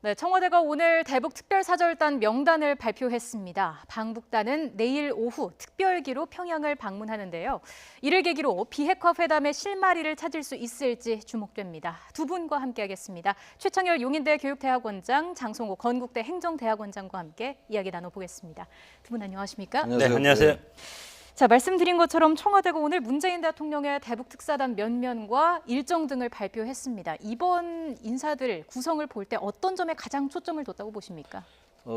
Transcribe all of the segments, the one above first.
네, 청와대가 오늘 대북 특별사절단 명단을 발표했습니다. 방북단은 내일 오후 특별기로 평양을 방문하는데요. 이를 계기로 비핵화 회담의 실마리를 찾을 수 있을지 주목됩니다. 두 분과 함께하겠습니다. 최창열 용인대 교육대학원장, 장성호 건국대 행정대학원장과 함께 이야기 나눠보겠습니다. 두 분 안녕하십니까? 안녕하세요. 네, 안녕하세요. 자, 말씀드린 것처럼 청와대가 오늘 문재인 대통령의 대북 특사단 면면과 일정 등을 발표했습니다. 이번 인사들 구성을 볼 때 어떤 점에 가장 초점을 뒀다고 보십니까?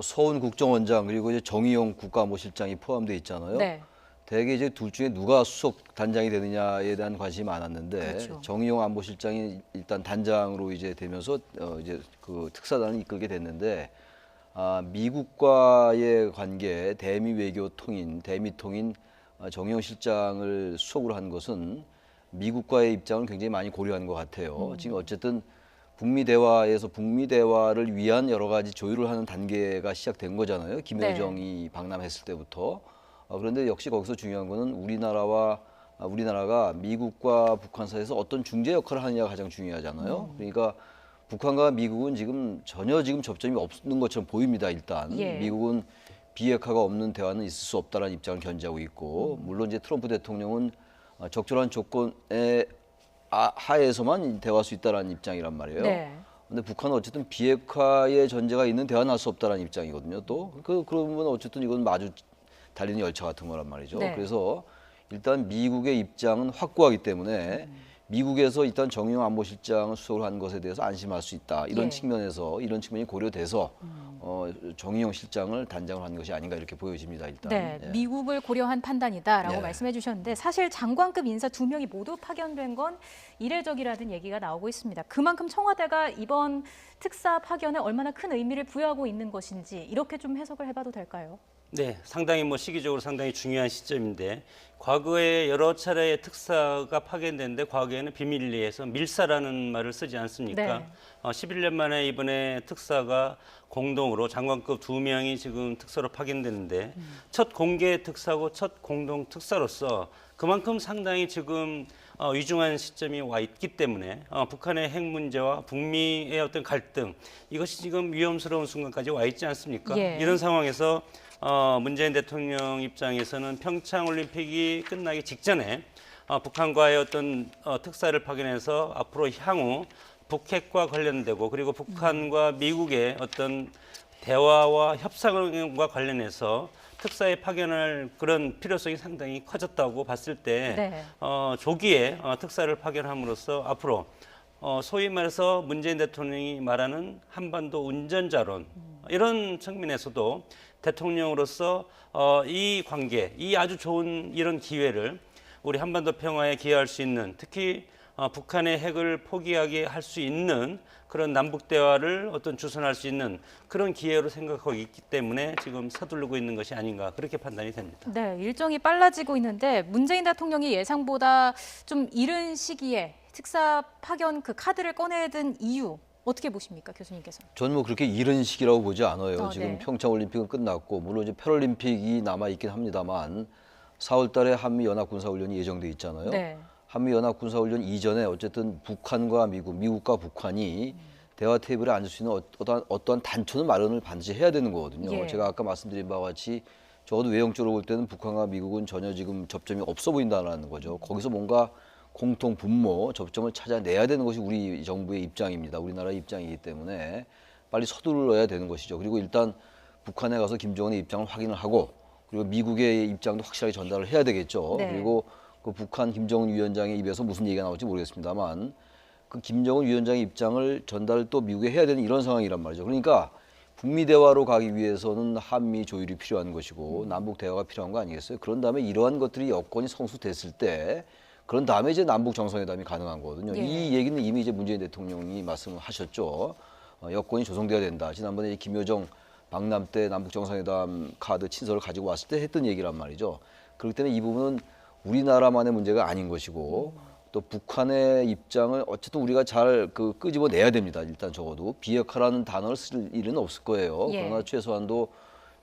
서훈 국정원장 그리고 이제 정의용 국가안보실장이 포함되어 있잖아요. 네. 대개 이제 둘 중에 누가 수석 단장이 되느냐에 대한 관심이 많았는데 그렇죠. 정의용 안보실장이 일단 단장으로 이제 되면서 이제 그 특사단을 이끌게 됐는데 미국과의 관계 대미 외교 통인 정의용 실장을 수석으로 한 것은 미국과의 입장을 굉장히 많이 고려한 것 같아요. 지금 어쨌든 북미 대화를 위한 여러 가지 조율을 하는 단계가 시작된 거잖아요. 김여정이 방남했을 때부터. 그런데 역시 거기서 중요한 거는 우리나라가 미국과 북한 사이에서 어떤 중재 역할을 하느냐가 가장 중요하잖아요. 그러니까 북한과 미국은 전혀 접점이 없는 것처럼 보입니다. 일단 예. 미국은 비핵화가 없는 대화는 있을 수 없다는 입장을 견지하고 있고, 물론 이제 트럼프 대통령은 적절한 조건에 하에서만 대화할 수 있다는 입장이란 말이에요. 네. 근데 북한은 어쨌든 비핵화의 전제가 있는 대화는 할 수 없다는 입장이거든요. 또 그러면 어쨌든 이건 마주 달리는 열차 같은 거란 말이죠. 네. 그래서 일단 미국의 입장은 확고하기 때문에 미국에서 일단 정의용 안보실장을 수석을 한 것에 대해서 안심할 수 있다. 이런 예. 측면이 고려돼서 정의용 실장을 단장을 한 것이 아닌가 이렇게 보여집니다. 일단. 네, 예. 미국을 고려한 판단이다라고 예. 말씀해 주셨는데 사실 장관급 인사 2명이 모두 파견된 건 이례적이라는 얘기가 나오고 있습니다. 그만큼 청와대가 이번 특사 파견에 얼마나 큰 의미를 부여하고 있는 것인지 이렇게 좀 해석을 해봐도 될까요? 네, 상당히 시기적으로 상당히 중요한 시점인데 과거에 여러 차례의 특사가 파견됐는데 과거에는 비밀리에서 밀사라는 말을 쓰지 않습니까? 네. 11년 만에 이번에 특사가 공동으로 장관급 2명이 지금 특사로 파견됐는데 첫 공개 특사고 첫 공동 특사로서 그만큼 상당히 지금 위중한 시점이 와 있기 때문에 북한의 핵 문제와 북미의 어떤 갈등 이것이 지금 위험스러운 순간까지 와 있지 않습니까? 예. 이런 상황에서 문재인 대통령 입장에서는 평창 올림픽이 끝나기 직전에 북한과의 어떤 특사를 파견해서 앞으로 향후 북핵과 관련되고 그리고 북한과 미국의 어떤 대화와 협상과 관련해서 특사에 파견할 그런 필요성이 상당히 커졌다고 봤을 때 네. 조기에 특사를 파견함으로써 앞으로 소위 말해서 문재인 대통령이 말하는 한반도 운전자론 이런 측면에서도 대통령으로서 이 관계, 이 아주 좋은 이런 기회를 우리 한반도 평화에 기여할 수 있는 특히 북한의 핵을 포기하게 할 수 있는 그런 남북 대화를 어떤 주선할 수 있는 그런 기회로 생각하고 있기 때문에 지금 서두르고 있는 것이 아닌가 그렇게 판단이 됩니다. 네, 일정이 빨라지고 있는데 문재인 대통령이 예상보다 좀 이른 시기에 특사 파견 그 카드를 꺼내든 이유 어떻게 보십니까, 교수님께서? 저는 그렇게 이른 시기라고 보지 않아요. 지금 네. 평창 올림픽은 끝났고 물론 이제 패럴림픽이 남아 있긴 합니다만 4월 달에 한미 연합 군사 훈련이 예정돼 있잖아요. 네. 한미 연합 군사 훈련 이전에 어쨌든 북한과 미국과 북한이 대화 테이블에 앉을 수 있는 어떠한 단초는 마련을 반드시 해야 되는 거거든요. 예. 제가 아까 말씀드린 바와 같이 적어도 외형적으로 볼 때는 북한과 미국은 전혀 지금 접점이 없어 보인다는 거죠. 거기서 뭔가 공통 분모 접점을 찾아내야 되는 것이 우리 정부의 입장입니다. 우리나라의 입장이기 때문에 빨리 서둘러야 되는 것이죠. 그리고 일단 북한에 가서 김정은의 입장을 확인을 하고 그리고 미국의 입장도 확실하게 전달을 해야 되겠죠. 네. 그리고 그 북한 김정은 위원장의 입에서 무슨 얘기가 나올지 모르겠습니다만 그 김정은 위원장의 입장을 전달을 또 미국에 해야 되는 이런 상황이란 말이죠. 그러니까 북미 대화로 가기 위해서는 한미 조율이 필요한 것이고 남북 대화가 필요한 거 아니겠어요? 그런 다음에 이러한 것들이 여건이 성수됐을 때 그런 다음에 이제 남북 정상회담이 가능한 거거든요. 예. 이 얘기는 이미 이제 문재인 대통령이 말씀을 하셨죠. 여건이 조성돼야 된다. 지난번에 이제 김여정 방남 때 남북 정상회담 카드 친서를 가지고 왔을 때 했던 얘기란 말이죠. 그렇기 때문에 이 부분은 우리나라만의 문제가 아닌 것이고 또 북한의 입장을 어쨌든 우리가 잘 끄집어내야 됩니다. 일단 적어도 비핵화라는 단어를 쓸 일은 없을 거예요. 예. 그러나 최소한도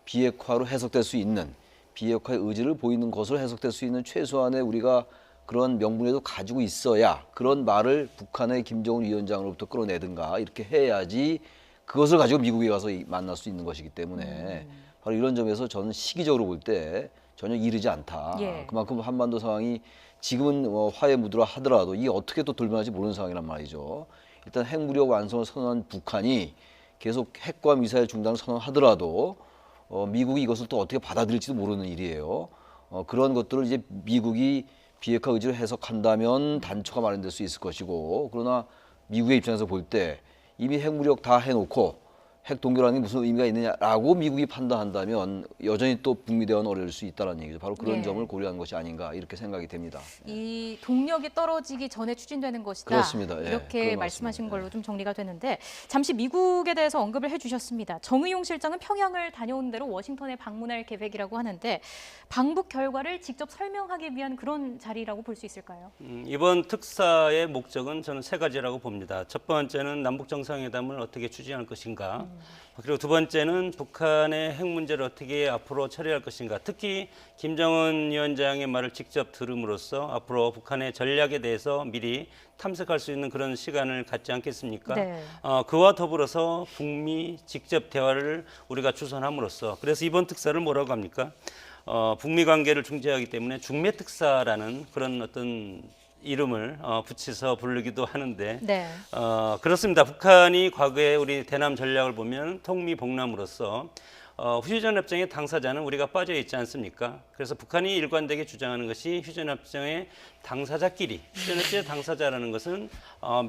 비핵화로 해석될 수 있는 비핵화의 의지를 보이는 것으로 해석될 수 있는 최소한의 우리가 그런 명분에도 가지고 있어야 그런 말을 북한의 김정은 위원장으로부터 끌어내든가 이렇게 해야지 그것을 가지고 미국에 가서 만날 수 있는 것이기 때문에 바로 이런 점에서 저는 시기적으로 볼 때 전혀 이르지 않다. 예. 그만큼 한반도 상황이 지금은 화해 무드라 하더라도 이게 어떻게 또 돌변할지 모르는 상황이란 말이죠. 일단 핵무력 완성을 선언한 북한이 계속 핵과 미사일 중단을 선언하더라도 미국이 이것을 또 어떻게 받아들일지도 모르는 일이에요. 그런 것들을 이제 미국이 비핵화 의지를 해석한다면 단초가 마련될 수 있을 것이고, 그러나 미국의 입장에서 볼 때 이미 핵무력 다 해놓고 핵 동결하는 게 무슨 의미가 있느냐라고 미국이 판단한다면 여전히 또 북미 대화는 어려울 수 있다는 얘기죠. 바로 그런 예. 점을 고려한 것이 아닌가 이렇게 생각이 됩니다. 이 동력이 떨어지기 전에 추진되는 것이다. 그렇습니다. 예, 이렇게 그런 것 말씀하신 같습니다. 걸로 좀 정리가 되는데 잠시 미국에 대해서 언급을 해주셨습니다. 정의용 실장은 평양을 다녀온 대로 워싱턴에 방문할 계획이라고 하는데 방북 결과를 직접 설명하기 위한 그런 자리라고 볼 수 있을까요? 이번 특사의 목적은 저는 세 가지라고 봅니다. 첫 번째는 남북 정상회담을 어떻게 추진할 것인가. 그리고 두 번째는 북한의 핵 문제를 어떻게 앞으로 처리할 것인가. 특히 김정은 위원장의 말을 직접 들음으로써 앞으로 북한의 전략에 대해서 미리 탐색할 수 있는 그런 시간을 갖지 않겠습니까? 네. 그와 더불어서 북미 직접 대화를 우리가 주선함으로써 그래서 이번 특사를 뭐라고 합니까? 북미 관계를 중재하기 때문에 중매 특사라는 그런 어떤 이름을 붙여서 부르기도 하는데 네. 그렇습니다. 북한이 과거에 우리 대남 전략을 보면 통미봉남으로서 휴전협정의 당사자는 우리가 빠져 있지 않습니까? 그래서 북한이 일관되게 주장하는 것이 휴전협정의 당사자끼리 휴전협정의 당사자라는 것은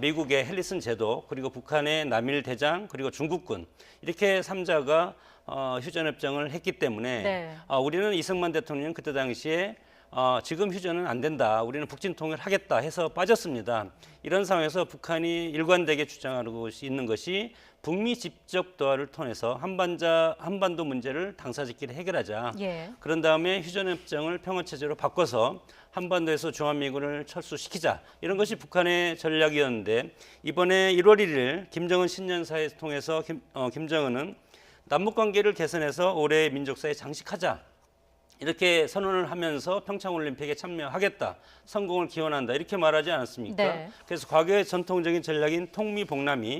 미국의 헬리슨 제도 그리고 북한의 남일 대장 그리고 중국군 이렇게 3자가 휴전협정을 했기 때문에 네. 우리는 이승만 대통령 그때 당시에 지금 휴전은 안 된다. 우리는 북진 통일하겠다 해서 빠졌습니다. 이런 상황에서 북한이 일관되게 주장하고 있는 것이 북미 직접 대화를 통해서 한반도 문제를 당사자끼리 해결하자. 예. 그런 다음에 휴전협정을 평화체제로 바꿔서 한반도에서 중화미군을 철수시키자. 이런 것이 북한의 전략이었는데 이번에 1월 1일 김정은 신년사에 통해서 김정은은 남북관계를 개선해서 올해 민족사에 장식하자. 이렇게 선언을 하면서 평창올림픽에 참여하겠다, 성공을 기원한다 이렇게 말하지 않았습니까? 네. 그래서 과거의 전통적인 전략인 통미봉남이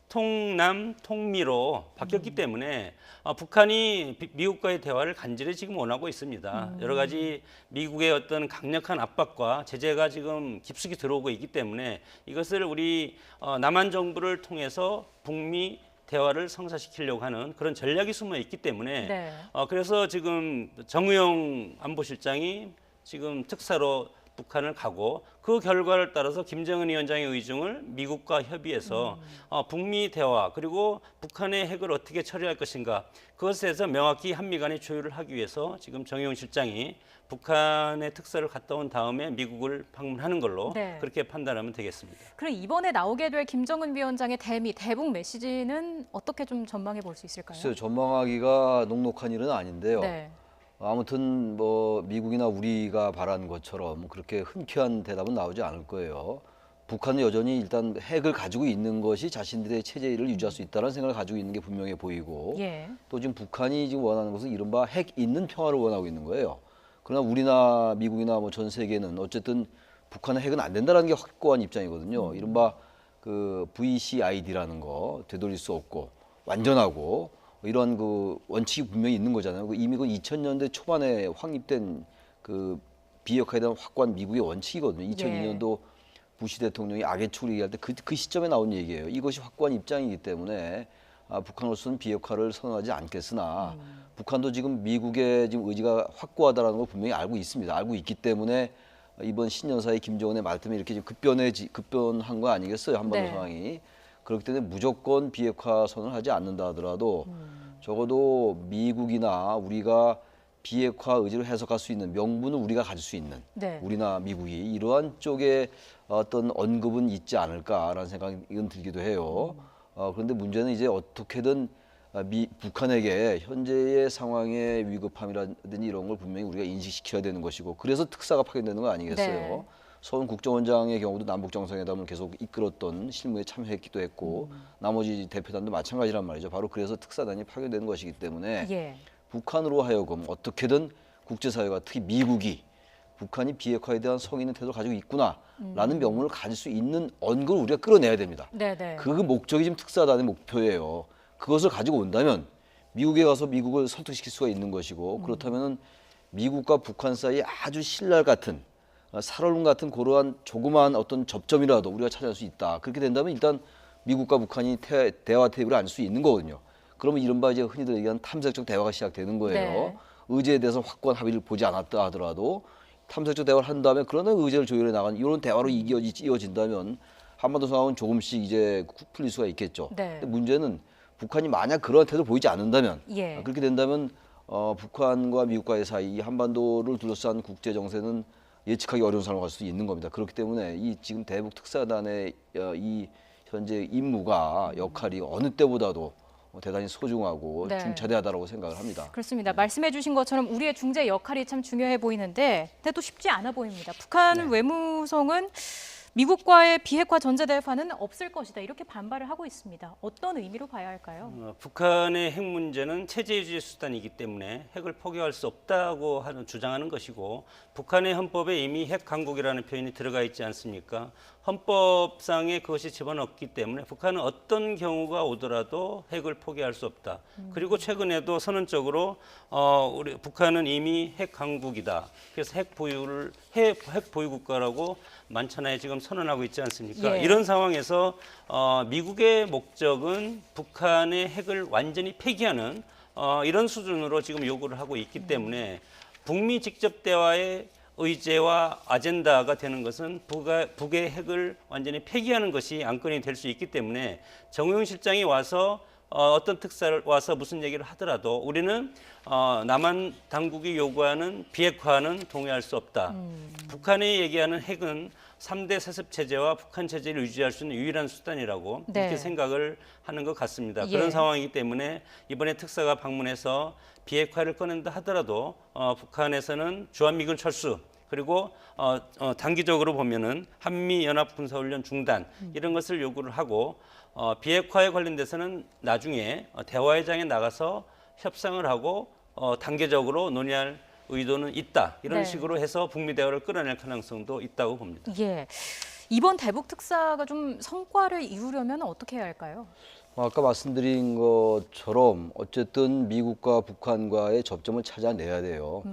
통남, 통미로 바뀌었기 때문에 북한이 미국과의 대화를 간절히 지금 원하고 있습니다. 여러 가지 미국의 어떤 강력한 압박과 제재가 지금 깊숙이 들어오고 있기 때문에 이것을 우리 남한 정부를 통해서 북미 대화를 성사시키려고 하는 그런 전략이 숨어 있기 때문에 네. 그래서 지금 정의용 안보실장이 지금 특사로 북한을 가고 그 결과를 따라서 김정은 위원장의 의중을 미국과 협의해서 북미 대화 그리고 북한의 핵을 어떻게 처리할 것인가 그것에 대해서 명확히 한미 간의 조율을 하기 위해서 지금 정의용 실장이 북한의 특사를 갔다 온 다음에 미국을 방문하는 걸로 네. 그렇게 판단하면 되겠습니다. 그럼 이번에 나오게 될 김정은 위원장의 대북 메시지는 어떻게 좀 전망해 볼 수 있을까요? 글쎄요, 전망하기가 녹록한 일은 아닌데요. 네. 아무튼 뭐 미국이나 우리가 바란 것처럼 그렇게 흔쾌한 대답은 나오지 않을 거예요. 북한은 여전히 일단 핵을 가지고 있는 것이 자신들의 체제를 유지할 수 있다는 생각을 가지고 있는 게 분명해 보이고 예. 또 지금 북한이 지금 원하는 것은 이른바 핵 있는 평화를 원하고 있는 거예요. 그러나 우리나 미국이나 뭐 전 세계는 어쨌든 북한의 핵은 안 된다는 게 확고한 입장이거든요. 이른바 그 VCID라는 거 되돌릴 수 없고 완전하고 이런 그 원칙이 분명히 있는 거잖아요. 이미 그 2000년대 초반에 확립된 그 비핵화에 대한 확고한 미국의 원칙이거든요. 2002년도 부시 대통령이 악의 축을 얘기할 때 그 시점에 나온 얘기예요. 이것이 확고한 입장이기 때문에 북한으로서는 비핵화를 선언하지 않겠으나 북한도 지금 미국의 지금 의지가 확고하다라는 걸 분명히 알고 있습니다. 알고 있기 때문에 이번 신년사의 김정은의 말 때문에 이렇게 급변한 거 아니겠어요? 한반도 네. 상황이. 그렇기 때문에 무조건 비핵화 선언을 하지 않는다 하더라도 적어도 미국이나 우리가 비핵화 의지를 해석할 수 있는 명분을 우리가 가질 수 있는 네. 우리나 미국이 이러한 쪽에 어떤 언급은 있지 않을까라는 생각이 들기도 해요. 그런데 문제는 이제 어떻게든 북한에게 현재의 상황의 위급함이라든지 이런 걸 분명히 우리가 인식시켜야 되는 것이고 그래서 특사가 파견되는 거 아니겠어요? 네. 서훈 국정원장의 경우도 남북 정상회담을 계속 이끌었던 실무에 참여했기도 했고 나머지 대표단도 마찬가지란 말이죠. 바로 그래서 특사단이 파견되는 것이기 때문에 예. 북한으로 하여금 어떻게든 국제사회가 특히 미국이 북한이 비핵화에 대한 성의 있는 태도를 가지고 있구나라는 명분을 가질 수 있는 언급을 우리가 끌어내야 됩니다. 네네. 그 목적이 지금 특사단의 목표예요. 그것을 가지고 온다면 미국에 가서 미국을 설득시킬 수가 있는 것이고 그렇다면은 미국과 북한 사이에 아주 신랄 같은 살얼음 같은 그러한 조그마한 어떤 접점이라도 우리가 찾아낼 수 있다. 그렇게 된다면 일단 미국과 북한이 대화 테이블에 앉을 수 있는 거거든요. 그러면 이른바 이제 흔히들 얘기하는 탐색적 대화가 시작되는 거예요. 네. 의제에 대해서 확고한 합의를 보지 않았다 하더라도 탐색적 대화를 한 다음에 그러나 의제를 조율해 나간 이런 대화로 이어진다면 한반도 상황은 조금씩 이제 풀릴 수가 있겠죠. 네. 근데 문제는 북한이 만약 그런 태도를 보이지 않는다면 예. 그렇게 된다면 북한과 미국과의 사이 이 한반도를 둘러싼 국제 정세는 예측하기 어려운 상황을 갈 수도 있는 겁니다. 그렇기 때문에 이 지금 대북 특사단의 이 현재 임무가 역할이 어느 때보다도 대단히 소중하고 네. 중차대하다라고 생각을 합니다. 그렇습니다. 말씀해 주신 것처럼 우리의 중재 역할이 참 중요해 보이는데 근데 또 쉽지 않아 보입니다. 북한 외무성은 미국과의 비핵화 전제대화는 없을 것이다. 이렇게 반발을 하고 있습니다. 어떤 의미로 봐야 할까요? 북한의 핵 문제는 체제 유지 수단이기 때문에 핵을 포기할 수 없다고 주장하는 것이고 북한의 헌법에 이미 핵 강국이라는 표현이 들어가 있지 않습니까? 헌법상에 그것이 집어넣기 때문에 북한은 어떤 경우가 오더라도 핵을 포기할 수 없다. 그리고 최근에도 선언적으로 우리 북한은 이미 핵 강국이다. 그래서 핵 보유 국가라고 만천하에 지금 선언하고 있지 않습니까? 예. 이런 상황에서 미국의 목적은 북한의 핵을 완전히 폐기하는 이런 수준으로 지금 요구를 하고 있기 때문에 북미 직접 대화의 의제와 아젠다가 되는 것은 북의 핵을 완전히 폐기하는 것이 안건이 될 수 있기 때문에 정호영 실장이 와서 어떤 특사를 와서 무슨 얘기를 하더라도 우리는 남한 당국이 요구하는 비핵화는 동의할 수 없다. 북한이 얘기하는 핵은 3대 세습 체제와 북한 체제를 유지할 수 있는 유일한 수단이라고 네. 이렇게 생각을 하는 것 같습니다. 예. 그런 상황이기 때문에 이번에 특사가 방문해서 비핵화를 꺼낸다 하더라도 북한에서는 주한미군 철수 그리고 단기적으로 보면은 한미 연합 군사훈련 중단 이런 것을 요구를 하고 비핵화에 관련돼서는 나중에 대화의 장에 나가서 협상을 하고 단계적으로 논의할 의도는 있다. 이런 네. 식으로 해서 북미 대화를 끌어낼 가능성도 있다고 봅니다. 예. 이번 대북 특사가 좀 성과를 이루려면 어떻게 해야 할까요? 아까 말씀드린 것처럼 어쨌든 미국과 북한과의 접점을 찾아내야 돼요.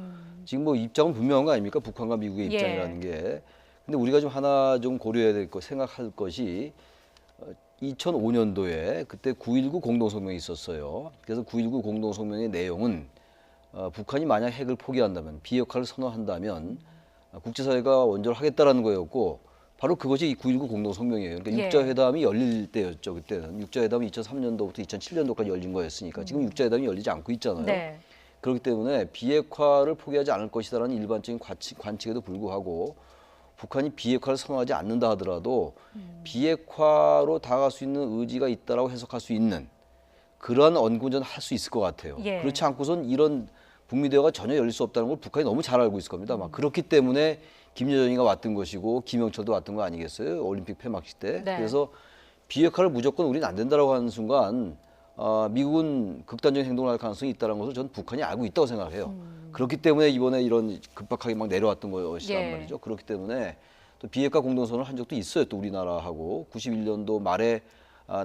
지금 뭐 입장은 분명한 거 아닙니까? 북한과 미국의 예. 입장이라는 게. 근데 우리가 좀 하나 좀 고려해야 될 거, 생각할 것이 2005년도에 그때 9.19 공동성명이 있었어요. 그래서 9.19 공동성명의 내용은 북한이 만약 핵을 포기한다면, 비핵화를 선언한다면 국제사회가 원조를 하겠다라는 거였고 바로 그것이 이 9.19 공동성명이에요. 그러니까 예. 육자회담이 열릴 때였죠. 그때는 육자회담이 2003년도부터 2007년도까지 열린 거였으니까 지금 육자회담이 열리지 않고 있잖아요. 네. 그렇기 때문에 비핵화를 포기하지 않을 것이다라는 일반적인 관측에도 불구하고 북한이 비핵화를 선언하지 않는다 하더라도 비핵화로 다가갈 수 있는 의지가 있다라고 해석할 수 있는 그러한 언군전을 할 수 있을 것 같아요. 예. 그렇지 않고선 이런 북미 대화가 전혀 열릴 수 없다는 걸 북한이 너무 잘 알고 있을 겁니다. 막 그렇기 때문에 김여정이가 왔던 것이고 김영철도 왔던 거 아니겠어요? 올림픽 폐막식 때. 네. 그래서 비핵화를 무조건 우리는 안 된다라고 하는 순간 미국은 극단적인 행동을 할 가능성이 있다는 것을 저는 북한이 알고 있다고 생각해요. 그렇기 때문에 이번에 이런 급박하게 막 내려왔던 것이란 예. 말이죠. 그렇기 때문에 또 비핵화 공동선언을 한 적도 있어요. 또 우리나라하고 91년도 말에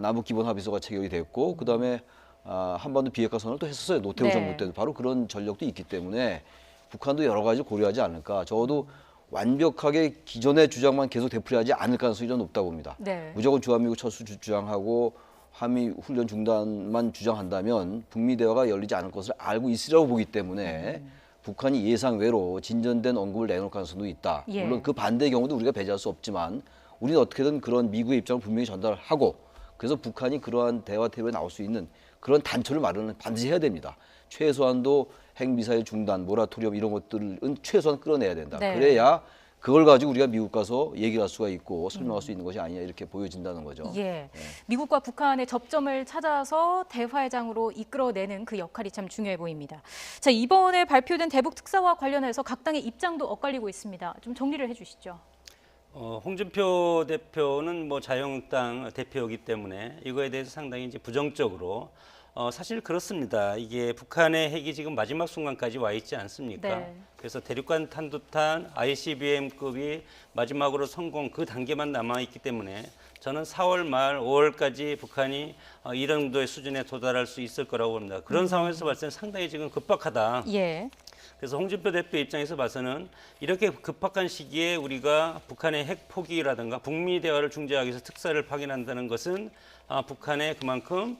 남북 기본 합의서가 체결이 됐고 그다음에 한반도 비핵화 선언을 또 했었어요. 노태우 네. 정부 때도 바로 그런 전력도 있기 때문에 북한도 여러 가지 고려하지 않을까. 적어도 완벽하게 기존의 주장만 계속 되풀이하지 않을 가능성이 좀 높다고 봅니다. 네. 무조건 주한미국 철수 주장하고 한미 훈련 중단만 주장한다면 북미 대화가 열리지 않을 것을 알고 있으라고 보기 때문에 북한이 예상외로 진전된 언급을 내놓을 가능성도 있다. 예. 물론 그 반대의 경우도 우리가 배제할 수 없지만 우리는 어떻게든 그런 미국의 입장을 분명히 전달하고 그래서 북한이 그러한 대화 테이블에 나올 수 있는 그런 단초를 마련을 반드시 해야 됩니다. 최소한도 핵미사일 중단, 모라토리엄 이런 것들은 최소한 끌어내야 된다. 네. 그래야 그걸 가지고 우리가 미국 가서 얘기할 수가 있고 설명할 수 있는 것이 아니냐 이렇게 보여진다는 거죠. 예. 미국과 북한의 접점을 찾아서 대화의장으로 이끌어내는 그 역할이 참 중요해 보입니다. 자, 이번에 발표된 대북 특사와 관련해서 각 당의 입장도 엇갈리고 있습니다. 좀 정리를 해주시죠. 홍준표 대표는 뭐 자유한국당 대표이기 때문에 이거에 대해서 상당히 이제 부정적으로 사실 그렇습니다. 이게 북한의 핵이 지금 마지막 순간까지 와 있지 않습니까? 네. 그래서 대륙간 탄도탄 ICBM급이 마지막으로 성공 그 단계만 남아 있기 때문에 저는 4월 말 5월까지 북한이 이런 정도의 수준에 도달할 수 있을 거라고 봅니다. 그런 상황에서 봤을 때는 상당히 지금 급박하다. 예. 그래서 홍준표 대표 입장에서 봐서는 이렇게 급박한 시기에 우리가 북한의 핵 포기라든가 북미 대화를 중재하기 위해서 특사를 파견한다는 것은 북한에 그만큼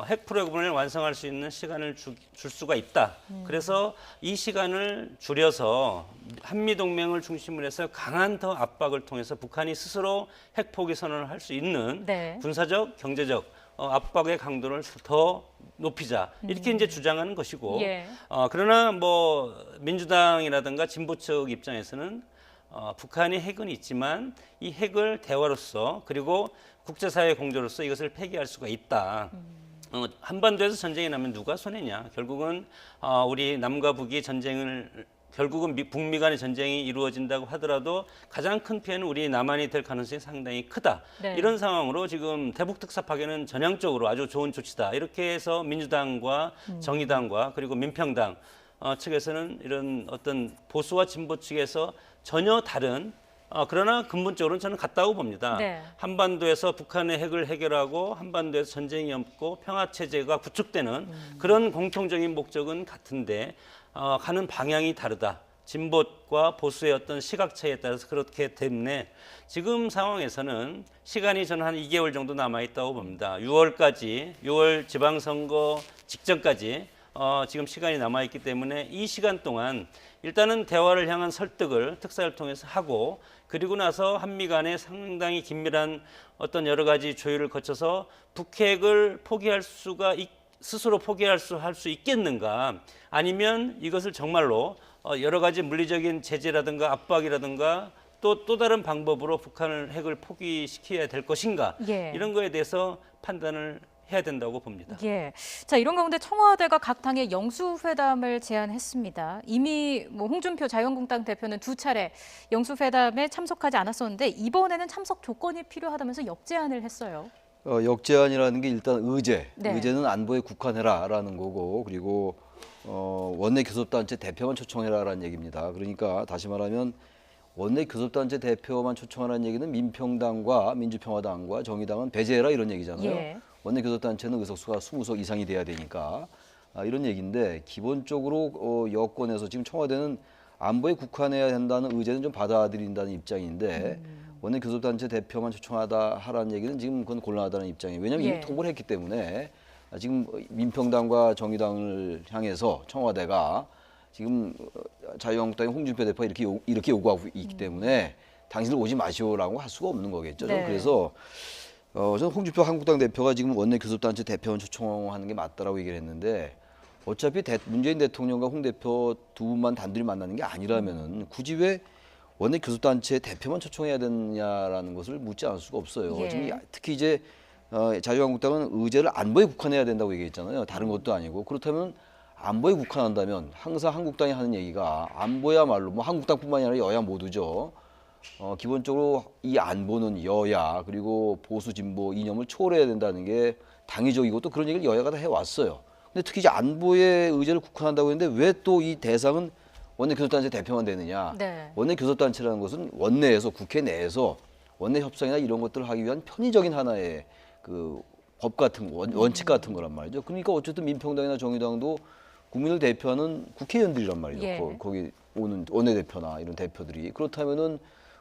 핵 프로그램을 완성할 수 있는 시간을 줄 수가 있다. 그래서 이 시간을 줄여서 한미동맹을 중심으로 해서 강한 더 압박을 통해서 북한이 스스로 핵 포기 선언을 할 수 있는 네. 군사적, 경제적 압박의 강도를 더 높이자 이렇게 이제 주장하는 것이고 예. 그러나 뭐 민주당이라든가 진보 측 입장에서는 북한이 핵은 있지만 이 핵을 대화로서 그리고 국제사회 공조로서 이것을 폐기할 수가 있다. 한반도에서 전쟁이 나면 누가 손해냐? 결국은 우리 남과 북이 전쟁을 결국은 북미 간의 전쟁이 이루어진다고 하더라도 가장 큰 피해는 우리 남한이 될 가능성이 상당히 크다. 네. 이런 상황으로 지금 대북 특사 파견은 전향적으로 아주 좋은 조치다. 이렇게 해서 민주당과 정의당과 그리고 민평당 측에서는 이런 어떤 보수와 진보 측에서 전혀 다른 그러나 근본적으로는 저는 같다고 봅니다. 네. 한반도에서 북한의 핵을 해결하고 한반도에서 전쟁이 없고 평화 체제가 구축되는 그런 공통적인 목적은 같은데 가는 방향이 다르다. 진보과 보수의 어떤 시각 차이에 따라서 그렇기 때문에 지금 상황에서는 시간이 저는 한 2개월 정도 남아 있다고 봅니다. 6월 지방선거 직전까지 지금 시간이 남아 있기 때문에 이 시간 동안 일단은 대화를 향한 설득을 특사를 통해서 하고 그리고 나서 한미 간에 상당히 긴밀한 어떤 여러 가지 조율을 거쳐서 북핵을 포기할 수가 스스로 포기할 수 있겠는가 아니면 이것을 정말로 여러 가지 물리적인 제재라든가 압박이라든가 또 다른 방법으로 북한을 핵을 포기시켜야 될 것인가 예. 이런 거에 대해서 판단을 해야 된다고 봅니다. 예. 자, 이런 가운데 청와대가 각 당의 영수회담을 제안했습니다. 이미 홍준표 자유한국당 대표는 2차례 영수회담에 참석하지 않았었는데 이번에는 참석 조건이 필요하다면서 역제안을 했어요. 역제안이라는 게 일단 의제, 네. 의제는 안보에 국한해라라는 거고 그리고 원내 교섭단체 대표만 초청해라라는 얘기입니다. 그러니까 다시 말하면 원내 교섭단체 대표만 초청하라는 얘기는 민평당과 민주평화당과 정의당은 배제해라 이런 얘기잖아요. 예. 원내 교섭단체는 의석수가 20석 이상이 돼야 되니까 이런 얘기인데 기본적으로 여권에서 지금 청와대는 안보에 국한해야 된다는 의제는 좀 받아들인다는 입장인데 원내 교섭단체 대표만 초청하다 하라는 얘기는 지금 그건 곤란하다는 입장이에요. 왜냐하면 예. 이미 통보를 했기 때문에 지금 민평당과 정의당을 향해서 청와대가 지금 자유한국당의 홍준표 대표가 이렇게 요구하고 있기 때문에 당신들 오지 마시오라고 할 수가 없는 거겠죠. 네. 그래서 저는 홍준표 한국당 대표가 지금 원내 교섭단체 대표만 초청하는 게 맞다라고 얘기를 했는데 어차피 문재인 대통령과 홍 대표 두 분만 단둘이 만나는 게 아니라면은 굳이 왜 원내 교섭단체 대표만 초청해야 되느냐라는 것을 묻지 않을 수가 없어요. 예. 지금 특히 이제 자유한국당은 의제를 안보에 국한해야 된다고 얘기했잖아요. 다른 것도 아니고 그렇다면 안보에 국한한다면 항상 한국당이 하는 얘기가 안보야말로 뭐 한국당뿐만이 아니라 여야 모두죠. 기본적으로 이 안보는 여야 그리고 보수 진보 이념을 초월해야 된다는 게 당위적이고 또 그런 얘기를 여야가 다 해왔어요. 근데 특히 이제 안보의 의제를 국한한다고 했는데 왜 또 이 대상은 원내 교섭단체 대표만 되느냐? 네. 원내 교섭단체라는 것은 원내에서 국회 내에서 원내 협상이나 이런 것들을 하기 위한 편의적인 하나의 그 법 같은 원칙 같은 거란 말이죠. 그러니까 어쨌든 민평당이나 정의당도 국민을 대표하는 국회의원들이란 말이죠. 예. 거기 오는 원내대표나 이런 대표들이 그렇다면은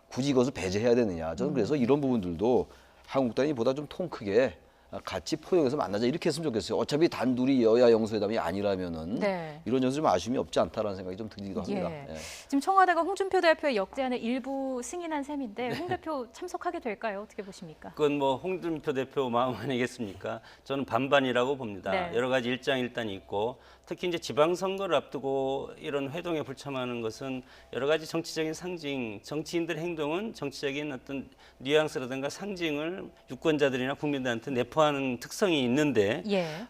굳이 이것을 배제해야 되느냐? 저는 그래서 이런 부분들도 한국당이 보다 좀 통 크게 같이 포용해서 만나자 이렇게 했으면 좋겠어요. 어차피 단둘이 여야 영수회담이 아니라면은 네. 이런 점에서 좀 아쉬움이 없지 않다라는 생각이 좀 들기도 합니다. 예. 예. 지금 청와대가 홍준표 대표의 역제안을 일부 승인한 셈인데 홍 대표 참석하게 될까요? 어떻게 보십니까? 그건 뭐 홍준표 대표 마음 아니겠습니까? 저는 반반이라고 봅니다. 네. 여러 가지 일장일단이 있고 특히 이제 지방선거를 앞두고 이런 회동에 불참하는 것은 여러 가지 정치적인 상징, 정치인들의 행동은 정치적인 어떤 뉘앙스라든가 상징을 유권자들이나 국민들한테 내포하는 특성이 있는데 예.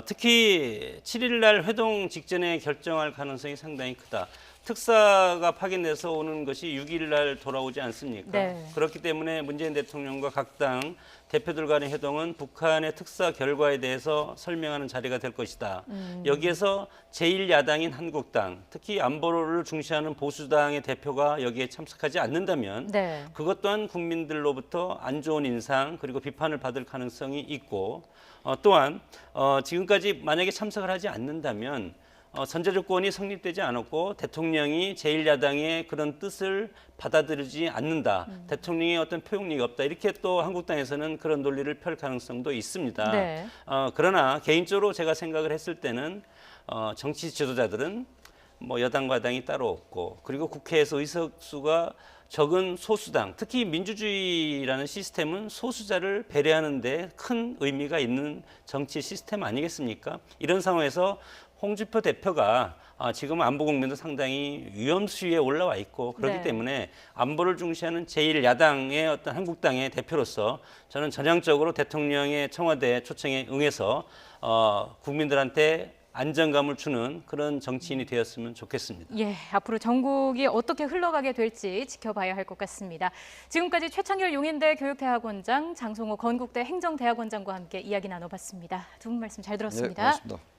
특히 7일 날 회동 직전에 결정할 가능성이 상당히 크다. 특사가 파견돼서 오는 것이 6일 날 돌아오지 않습니까? 네. 그렇기 때문에 문재인 대통령과 각 당 대표들 간의 회동은 북한의 특사 결과에 대해서 설명하는 자리가 될 것이다. 여기에서 제1야당인 한국당, 특히 안보를 중시하는 보수당의 대표가 여기에 참석하지 않는다면 네. 그것 또한 국민들로부터 안 좋은 인상 그리고 비판을 받을 가능성이 있고 또한 지금까지 만약에 참석을 하지 않는다면 선제 조건이 성립되지 않았고 대통령이 제1야당의 그런 뜻을 받아들이지 않는다. 대통령의 어떤 표현력이 없다. 이렇게 또 한국당에서는 그런 논리를 펼 가능성도 있습니다. 네. 그러나 개인적으로 제가 생각을 했을 때는 정치 지도자들은 뭐 여당과 야당이 따로 없고 그리고 국회에서 의석수가 적은 소수당, 특히 민주주의라는 시스템은 소수자를 배려하는 데 큰 의미가 있는 정치 시스템 아니겠습니까? 이런 상황에서 홍준표 대표가 지금 안보 국면도 상당히 위험 수위에 올라와 있고 그렇기 네. 때문에 안보를 중시하는 제1야당의 어떤 한국당의 대표로서 저는 전향적으로 대통령의 청와대 초청에 응해서 국민들한테 안정감을 주는 그런 정치인이 되었으면 좋겠습니다. 예, 앞으로 전국이 어떻게 흘러가게 될지 지켜봐야 할 것 같습니다. 지금까지 최창길 용인대 교육대학원장, 장성호 건국대 행정대학원장과 함께 이야기 나눠봤습니다. 두 분 말씀 잘 네, 들었습니다. 고맙습니다.